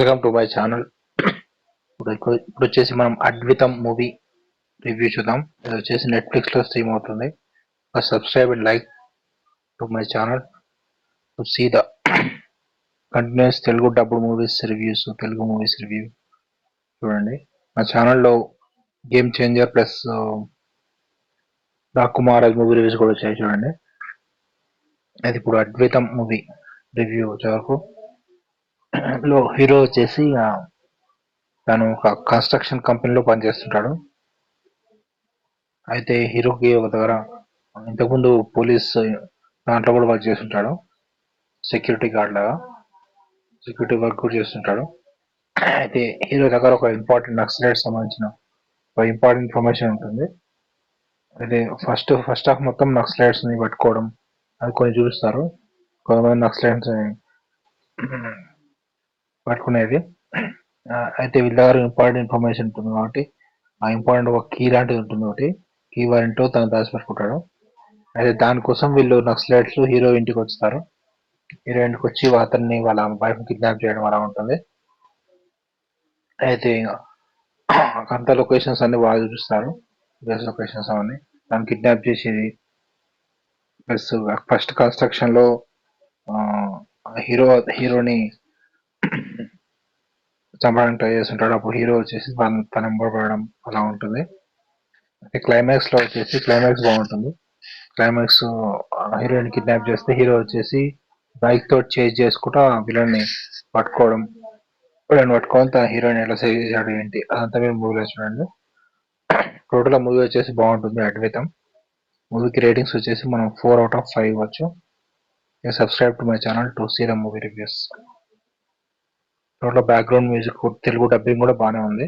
Welcome to my channel. ఇప్పుడు వచ్చేసి మనం అద్వితం మూవీ రివ్యూ చూద్దాం. ఇది వచ్చేసి నెట్ఫ్లిక్స్ లో స్ట్రీమ్ అవుతుంది. Subscribe and like to my channel to see the continuous Telugu dubbed movies reviews, Telugu movies review చూడండి. మా ఛానల్లో గేమ్ చేంజర్ ప్లస్ రాకుమారాజ్ మూవీ రివ్యూస్ కూడా వచ్చాయి చూడండి. అది ఇప్పుడు అద్వితం మూవీ రివ్యూ వచ్చే వరకు లో హీరో వచ్చేసి తను ఒక కన్స్ట్రక్షన్ కంపెనీలో పనిచేస్తుంటాడు. అయితే హీరోకి ఒక దగ్గర ఇంతకుముందు పోలీస్ దాంట్లో కూడా వర్క్ చేస్తుంటాడు, సెక్యూరిటీ గార్డ్ లాగా సెక్యూరిటీ వర్క్ కూడా చేస్తుంటాడు. అయితే హీరో దగ్గర ఒక ఇంపార్టెంట్ నక్సలైట్ సంబంధించిన ఒక ఇంపార్టెంట్ ఇన్ఫర్మేషన్ ఉంటుంది. అయితే ఫస్ట్ హాఫ్ మొత్తం నక్సలైట్స్ ని పట్టుకోవడం అది కొన్ని చూపిస్తారు. కొంతమంది నక్సలైట్స్ పట్టుకునేది. అయితే వీళ్ళ దగ్గర ఇంపార్టెంట్ ఇన్ఫర్మేషన్ ఉంటుంది కాబట్టి ఆ ఇంపార్టెంట్ ఒక కీ లాంటిది ఉంటుంది, ఒకటి కీ వారెంటో తను దాచిపెట్టుకుంటాడు. అయితే దానికోసం వీళ్ళు నక్సలైట్స్ హీరో ఇంటికి వస్తారు. హీరో ఇంటికి వచ్చి అతన్ని వాళ్ళ వైఫ్ కిడ్నాప్ చేయడం అలా ఉంటుంది. అయితే అంత లొకేషన్స్ అన్ని వాళ్ళు చూపిస్తారు, లొకేషన్స్ అవన్నీ తను కిడ్నాప్ చేసేది. ప్లస్ ఫస్ట్ కన్స్ట్రక్షన్ లో హీరోని చంపడానికి ట్రై చేస్తుంటాడు. అప్పుడు హీరో వచ్చేసి తన పడడం అలా ఉంటుంది. క్లైమాక్స్ లో వచ్చేసి క్లైమాక్స్ బాగుంటుంది. క్లైమాక్స్ హీరోయిన్ కిడ్నాప్ చేస్తే హీరో వచ్చేసి బైక్ తో చేజ్ చేసుకుంటా విలన్ ని పట్టుకోవడం, విలన్ పట్టుకొని తన హీరోయిన్ ఎలా సేవ్ చేశాడు ఏంటి అదంతా మీరు మూవీలో చూడండి. టోటల్ మూవీ వచ్చేసి బాగుంటుంది అద్వైతం. మూవీకి రేటింగ్స్ వచ్చేసి మనం 4/5 ఇవ్వచ్చు. Subscribe to my channel to see the movie reviews. Total background music Telugu dubbing కూడా బాగానే ఉంది.